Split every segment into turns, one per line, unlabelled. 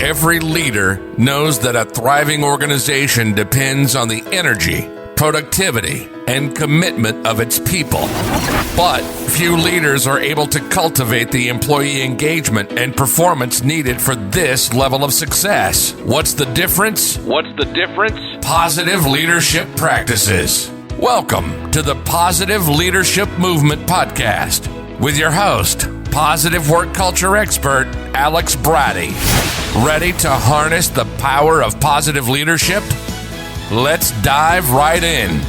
Every leader knows that a thriving organization depends on the energy, productivity, and commitment of its people. But few leaders are able to cultivate the employee engagement and performance needed for this level of success. What's the difference? Positive leadership practices. Welcome to the Positive Leadership Movement Podcast with your host, positive work culture expert, Alex Bratty. Ready to harness the power of positive leadership? Let's dive right in.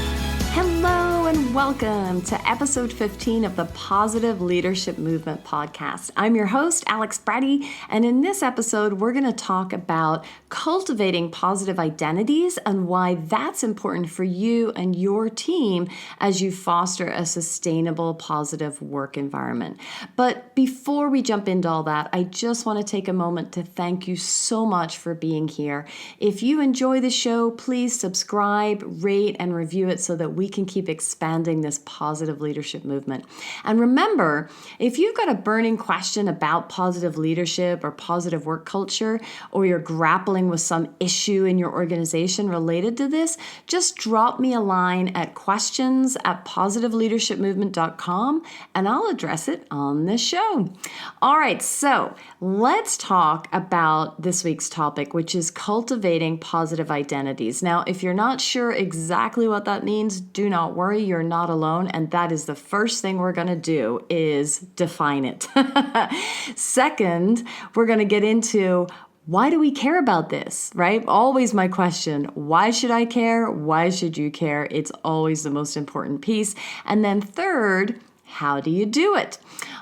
Hello and welcome to episode 15 of the Positive Leadership Movement Podcast. I'm your host, Alex Bratty, and in this episode, we're going to talk about cultivating positive identities and why that's important for you and your team as you foster a sustainable, positive work environment. But before we jump into all that, I just want to take a moment to thank you so much for being here. If you enjoy the show, please subscribe, rate, and review it so that we can keep expanding this positive leadership movement. And remember, if you've got a burning question about positive leadership or positive work culture, or you're grappling with some issue in your organization related to this, just drop me a line at questions@positiveleadershipmovement.com and I'll address it on the show. All right, so let's talk about this week's topic, which is cultivating positive identities. Now, if you're not sure exactly what that means, do not worry, you're not alone, and that is the first thing we're going to do is define it. Second, we're going to get into why do we care about this, right? Always my question, why should I care? Why should you care? It's always the most important piece. And then third, how do you do it?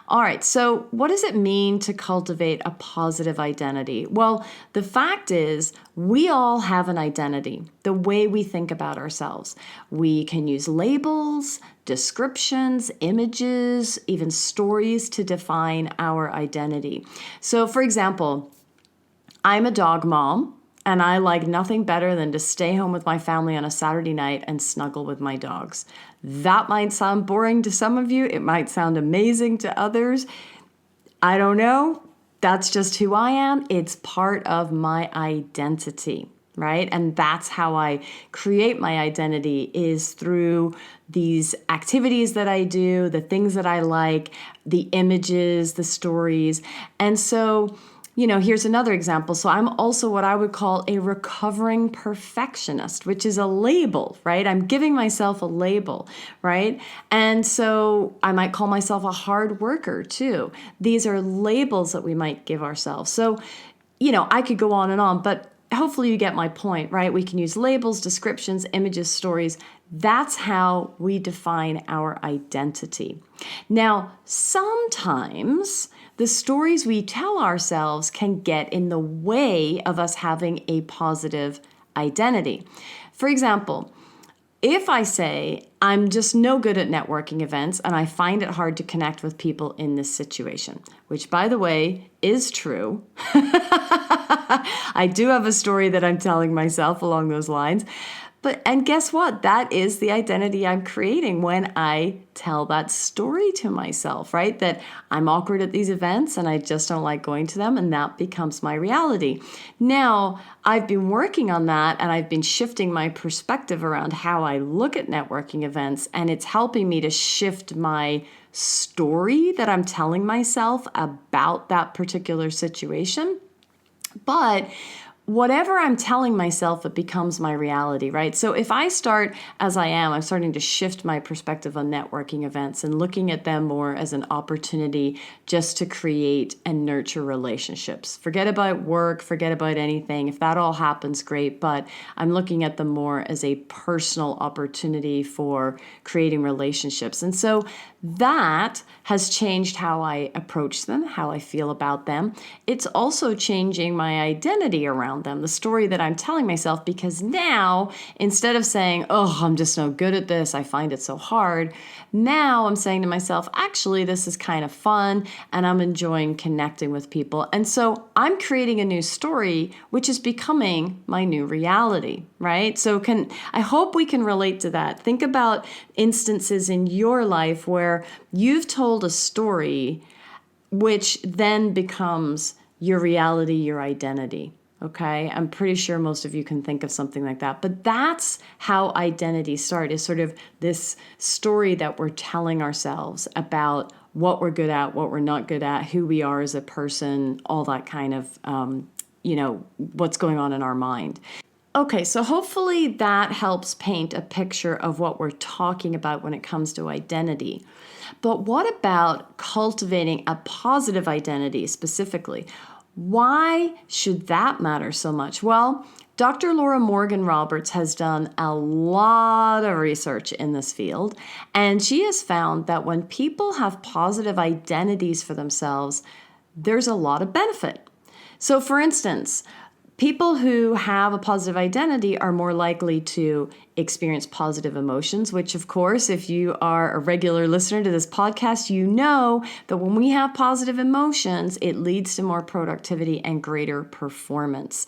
All right, so what does it mean to cultivate a positive identity? Well, the fact is we all have an identity, the way we think about ourselves. We can use labels, descriptions, images, even stories to define our identity. So for example, I'm a dog mom, and I like nothing better than to stay home with my family on a Saturday night and snuggle with my dogs. That might sound boring to some of you. It might sound amazing to others. I don't know. That's just who I am. It's part of my identity, right? And that's how I create my identity, is through these activities that I do, the things that I like, the images, the stories. And so, here's another example. So I'm also what I would call a recovering perfectionist, which is a label, right? I'm giving myself a label, right? And so I might call myself a hard worker too. These are labels that we might give ourselves. So, I could go on, but hopefully you get my point, right? We can use labels, descriptions, images, stories. That's how we define our identity. Now, sometimes the stories we tell ourselves can get in the way of us having a positive identity. For example, if I say, I'm just no good at networking events and I find it hard to connect with people in this situation, which, by the way, is true. I do have a story that I'm telling myself along those lines. And guess what? That is the identity I'm creating when I tell that story to myself, right? That I'm awkward at these events and I just don't like going to them, and that becomes my reality. Now, I've been working on that and I've been shifting my perspective around how I look at networking events, and it's helping me to shift my story that I'm telling myself about that particular situation. But whatever I'm telling myself, it becomes my reality, right? So if I start as I'm starting to shift my perspective on networking events and looking at them more as an opportunity just to create and nurture relationships. Forget about work, forget about anything. If that all happens, great, but I'm looking at them more as a personal opportunity for creating relationships. And so that has changed how I approach them, how I feel about them. It's also changing my identity around them, the story that I'm telling myself, because now instead of saying, oh, I'm just no good at this, I find it so hard, now I'm saying to myself, actually, this is kind of fun and I'm enjoying connecting with people. And so I'm creating a new story, which is becoming my new reality, right? So I hope we can relate to that. Think about instances in your life where you've told a story which then becomes your reality, your identity, Okay, I'm pretty sure most of you can think of something like that. But that's how identities start, is sort of this story that we're telling ourselves about what we're good at, what we're not good at, who we are as a person, all that kind of, what's going on in our mind. Okay, so hopefully that helps paint a picture of what we're talking about when it comes to identity. But what about cultivating a positive identity specifically? Why should that matter so much? Well, Dr. Laura Morgan Roberts has done a lot of research in this field, and she has found that when people have positive identities for themselves, there's a lot of benefit. So, for instance, people who have a positive identity are more likely to experience positive emotions, which, of course, if you are a regular listener to this podcast, you know that when we have positive emotions, it leads to more productivity and greater performance.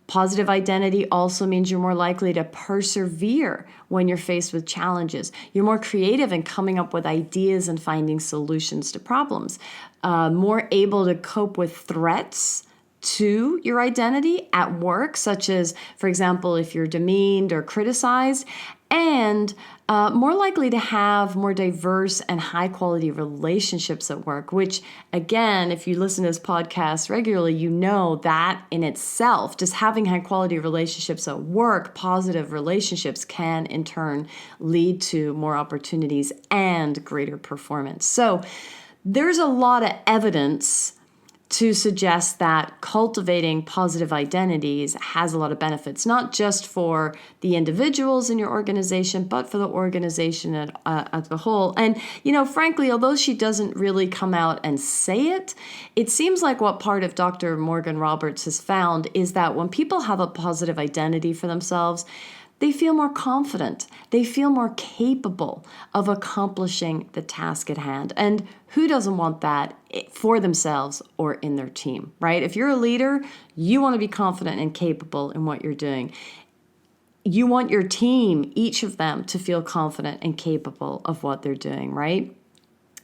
Positive identity also means you're more likely to persevere when you're faced with challenges. You're more creative in coming up with ideas and finding solutions to problems, more able to cope with threats to your identity at work, such as, for example, if you're demeaned or criticized, and more likely to have more diverse and high quality relationships at work, which, again, if you listen to this podcast regularly, you know that in itself, just having high quality relationships at work, positive relationships can in turn lead to more opportunities and greater performance. So there's a lot of evidence to suggest that cultivating positive identities has a lot of benefits, not just for the individuals in your organization, but for the organization as a whole. And, frankly, although she doesn't really come out and say it, it seems like what part of Dr. Morgan Roberts has found is that when people have a positive identity for themselves, they feel more confident. They feel more capable of accomplishing the task at hand. And who doesn't want that for themselves or in their team, right? If you're a leader, you want to be confident and capable in what you're doing. You want your team, each of them, to feel confident and capable of what they're doing, right?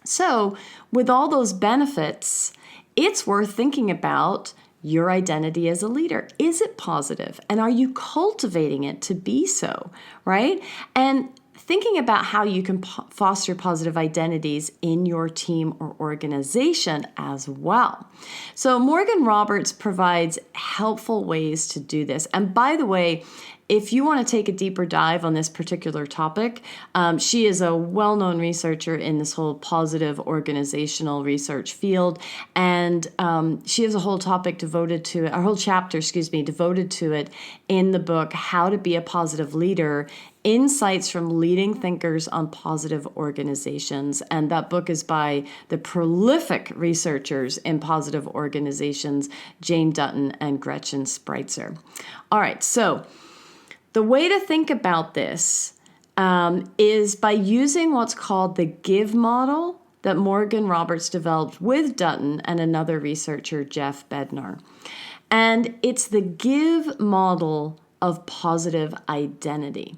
So with all those benefits, it's worth thinking about your identity as a leader. Is it positive? And are you cultivating it to be so, right? And thinking about how you can foster positive identities in your team or organization as well. So Morgan Roberts provides helpful ways to do this. And by the way, if you want to take a deeper dive on this particular topic, she is a well-known researcher in this whole positive organizational research field, and she has a whole topic devoted to it, a whole chapter, devoted to it in the book, How to Be a Positive Leader, Insights from Leading Thinkers on Positive Organizations. And that book is by the prolific researchers in positive organizations, Jane Dutton and Gretchen Spreitzer. All right, so the way to think about this is by using what's called the GIVE model that Morgan Roberts developed with Dutton and another researcher, Jeff Bednar. And it's the GIVE model of positive identity.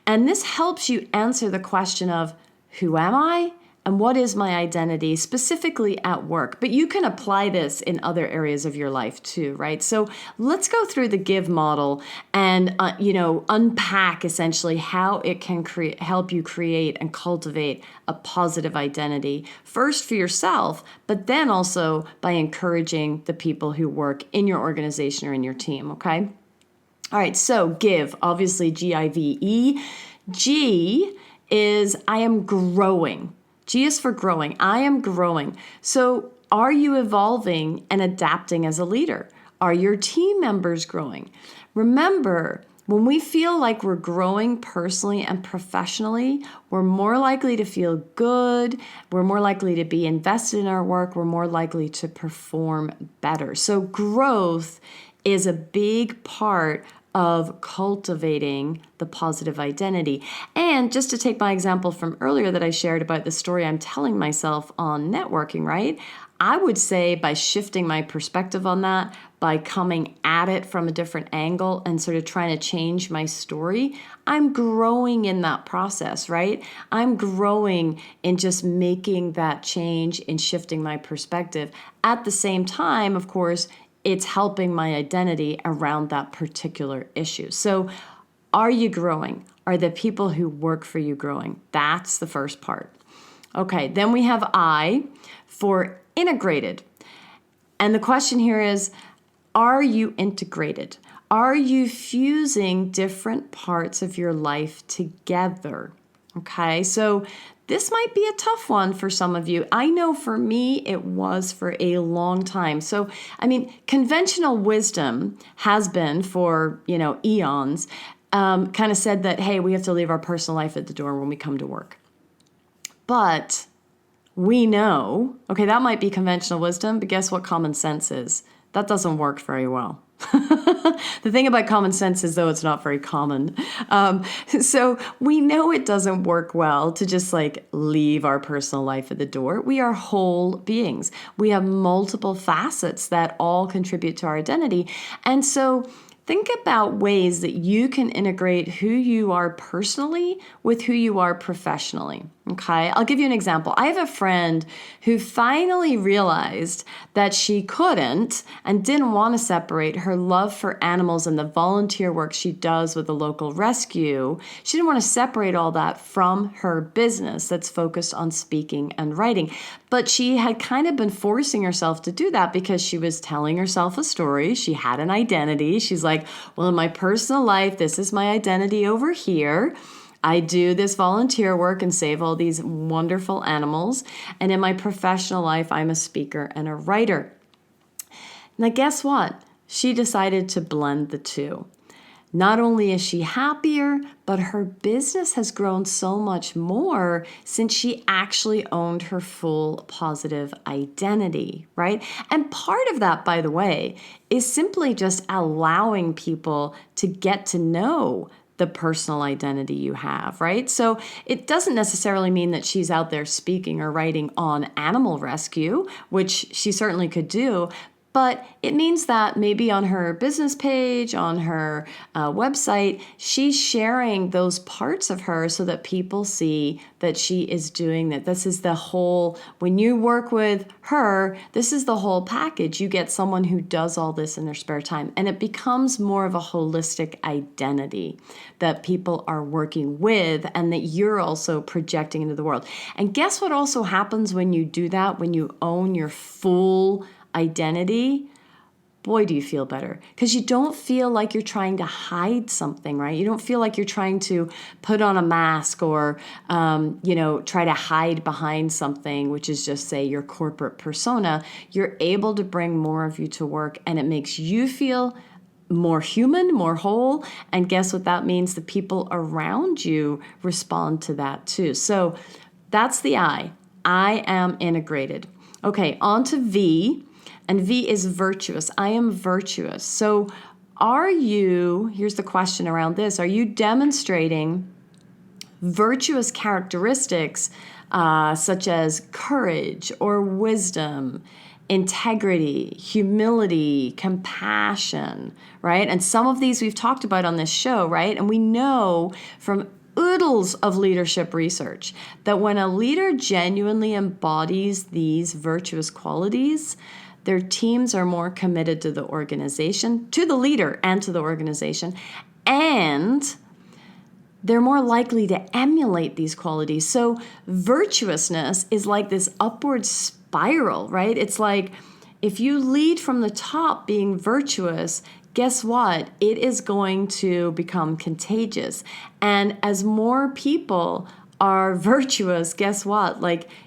And this helps you answer the question of, who am I? And what is my identity, specifically at work? But you can apply this in other areas of your life too, right? So let's go through the GIVE model and unpack essentially how it can help you create and cultivate a positive identity, first for yourself, but then also by encouraging the people who work in your organization or in your team, okay? All right, so GIVE, obviously G-I-V-E. G is I am growing. G is for growing. I am growing. So are you evolving and adapting as a leader? Are your team members growing? Remember, when we feel like we're growing personally and professionally, we're more likely to feel good. We're more likely to be invested in our work. We're more likely to perform better. So growth is a big part of cultivating the positive identity. And just to take my example from earlier that I shared about the story I'm telling myself on networking, right? I would say by shifting my perspective on that, by coming at it from a different angle and sort of trying to change my story, I'm growing in that process, right? I'm growing in just making that change, in shifting my perspective. At the same time, of course, it's helping my identity around that particular issue. So are you growing? Are the people who work for you growing? That's the first part. Okay, then we have I for integrated. And the question here is, are you integrated? Are you fusing different parts of your life together? Okay, so this might be a tough one for some of you. I know for me, it was for a long time. So, conventional wisdom has been for, eons, kind of said that, hey, we have to leave our personal life at the door when we come to work. But we know, okay, that might be conventional wisdom, but guess what common sense is? That doesn't work very well. The thing about common sense is, though, it's not very common. So we know it doesn't work well to just leave our personal life at the door. We are whole beings. We have multiple facets that all contribute to our identity. And so think about ways that you can integrate who you are personally with who you are professionally. Okay, I'll give you an example. I have a friend who finally realized that she couldn't and didn't want to separate her love for animals and the volunteer work she does with the local rescue. She didn't want to separate all that from her business that's focused on speaking and writing. But she had kind of been forcing herself to do that because she was telling herself a story. She had an identity. She's like, well, in my personal life, this is my identity over here. I do this volunteer work and save all these wonderful animals. And in my professional life, I'm a speaker and a writer. Now, guess what? She decided to blend the two. Not only is she happier, but her business has grown so much more since she actually owned her full positive identity, right? And part of that, by the way, is simply just allowing people to get to know the personal identity you have, right? So it doesn't necessarily mean that she's out there speaking or writing on animal rescue, which she certainly could do, but it means that maybe on her business page, on her website, she's sharing those parts of her so that people see that she is doing that. This is the whole, when you work with her, this is the whole package. You get someone who does all this in their spare time, and it becomes more of a holistic identity that people are working with and that you're also projecting into the world. And guess what also happens when you do that, when you own your full identity? Boy, do you feel better, because you don't feel like you're trying to hide something, right? You don't feel like you're trying to put on a mask or, try to hide behind something, which is just, say, your corporate persona. You're able to bring more of you to work, and it makes you feel more human, more whole. And guess what that means? The people around you respond to that too. So that's the I. I am integrated. Okay, on to V. And V is virtuous. I am virtuous. So here's the question around this, are you demonstrating virtuous characteristics such as courage or wisdom, integrity, humility, compassion, right? And some of these we've talked about on this show, right? And we know from oodles of leadership research that when a leader genuinely embodies these virtuous qualities, their teams are more committed to the organization, to the leader and to the organization, and they're more likely to emulate these qualities. So virtuousness is like this upward spiral, right? It's like if you lead from the top being virtuous, guess what? It is going to become contagious. And as more people are virtuous, guess what?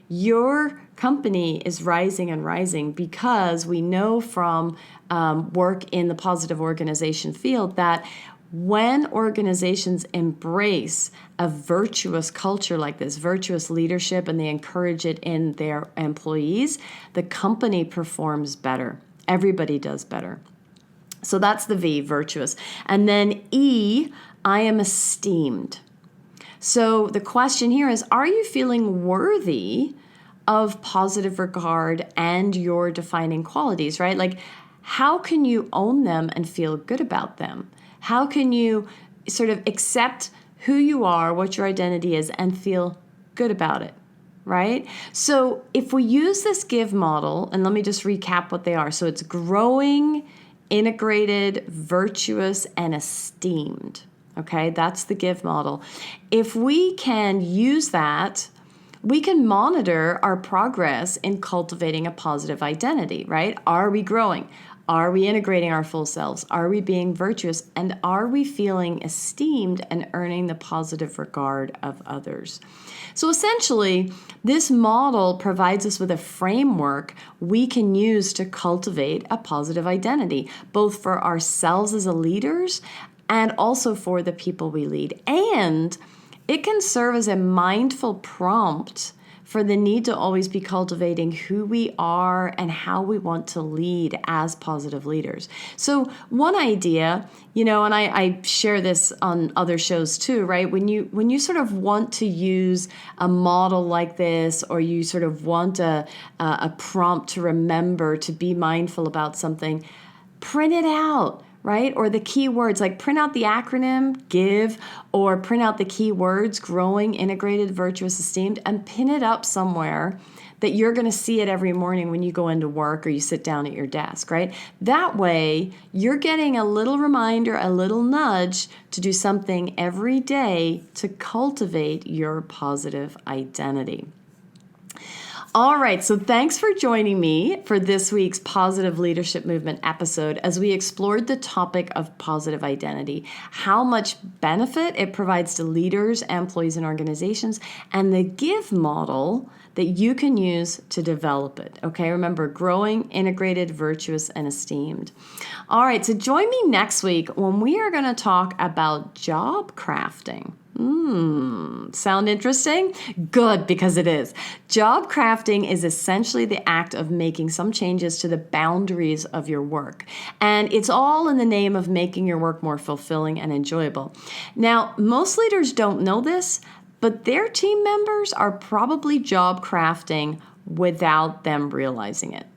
Your company is rising and rising, because we know from work in the positive organization field that when organizations embrace a virtuous culture like this, virtuous leadership, and they encourage it in their employees, the company performs better. Everybody does better. So that's the V, virtuous. And then E, I am esteemed. So the question here is, are you feeling worthy of positive regard and your defining qualities, right? How can you own them and feel good about them? How can you sort of accept who you are, what your identity is, and feel good about it? right? So if we use this give model, and let me just recap what they are. So it's growing, integrated, virtuous, and esteemed. Okay, that's the give model. If we can use that, we can monitor our progress in cultivating a positive identity, right? Are we growing? Are we integrating our full selves? Are we being virtuous? And are we feeling esteemed and earning the positive regard of others? So essentially, this model provides us with a framework we can use to cultivate a positive identity, both for ourselves as leaders and also for the people we lead. And it can serve as a mindful prompt for the need to always be cultivating who we are and how we want to lead as positive leaders. So one idea, and I share this on other shows too, right? When you sort of want to use a model like this, or you sort of want a prompt to remember to be mindful about something, print it out. Right? Or the key words, like print out the acronym GIVE, or print out the key words growing, integrated, virtuous, esteemed, and pin it up somewhere that you're going to see it every morning when you go into work or you sit down at your desk, right? That way, you're getting a little reminder, a little nudge to do something every day to cultivate your positive identity. All right, so thanks for joining me for this week's Positive Leadership Movement episode as we explored the topic of positive identity, how much benefit it provides to leaders, employees, and organizations, and the GIVE model that you can use to develop it. Okay, remember, growing, integrated, virtuous, and esteemed. All right, so join me next week when we are going to talk about job crafting. Sound interesting? Good, because it is. Job crafting is essentially the act of making some changes to the boundaries of your work. And it's all in the name of making your work more fulfilling and enjoyable. Now, most leaders don't know this, but their team members are probably job crafting without them realizing it.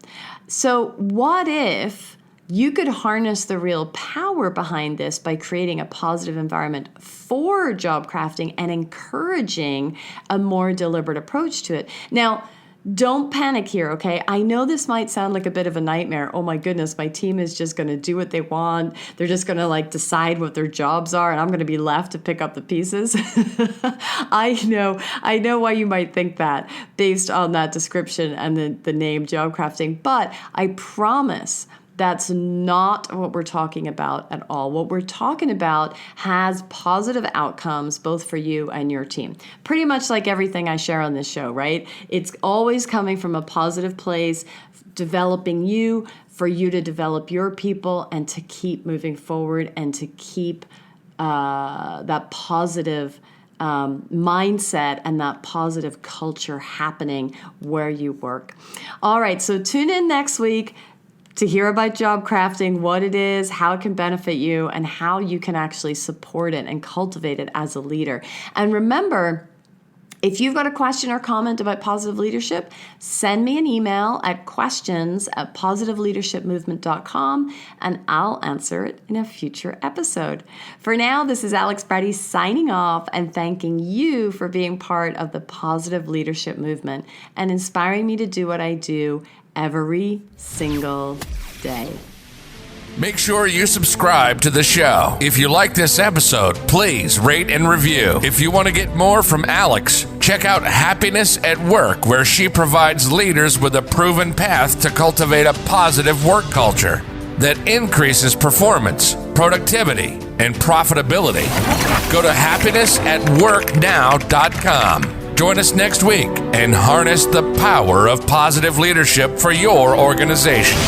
So what if you could harness the real power behind this by creating a positive environment for job crafting and encouraging a more deliberate approach to it? Now, don't panic here, okay? I know this might sound like a bit of a nightmare. Oh my goodness, my team is just going to do what they want. They're just going to decide what their jobs are, and I'm going to be left to pick up the pieces. I know why you might think that based on that description and the name job crafting, but I promise that's not what we're talking about at all. What we're talking about has positive outcomes both for you and your team. Pretty much like everything I share on this show, right? It's always coming from a positive place, developing you, for you to develop your people and to keep moving forward and to keep that positive mindset and that positive culture happening where you work. All right, so tune in next week to hear about job crafting, what it is, how it can benefit you, and how you can actually support it and cultivate it as a leader. And remember, if you've got a question or comment about positive leadership, send me an email at questions@positiveleadershipmovement.com, and I'll answer it in a future episode. For now, this is Alex Bratty signing off and thanking you for being part of the positive leadership movement and inspiring me to do what I do every single day.
Make sure you subscribe to the show. If you like this episode, please rate and review. If you want to get more from Alex, check out Happiness at Work, where she provides leaders with a proven path to cultivate a positive work culture that increases performance, productivity, and profitability. Go to happinessatworknow.com. Join us next week and harness the power of positive leadership for your organization.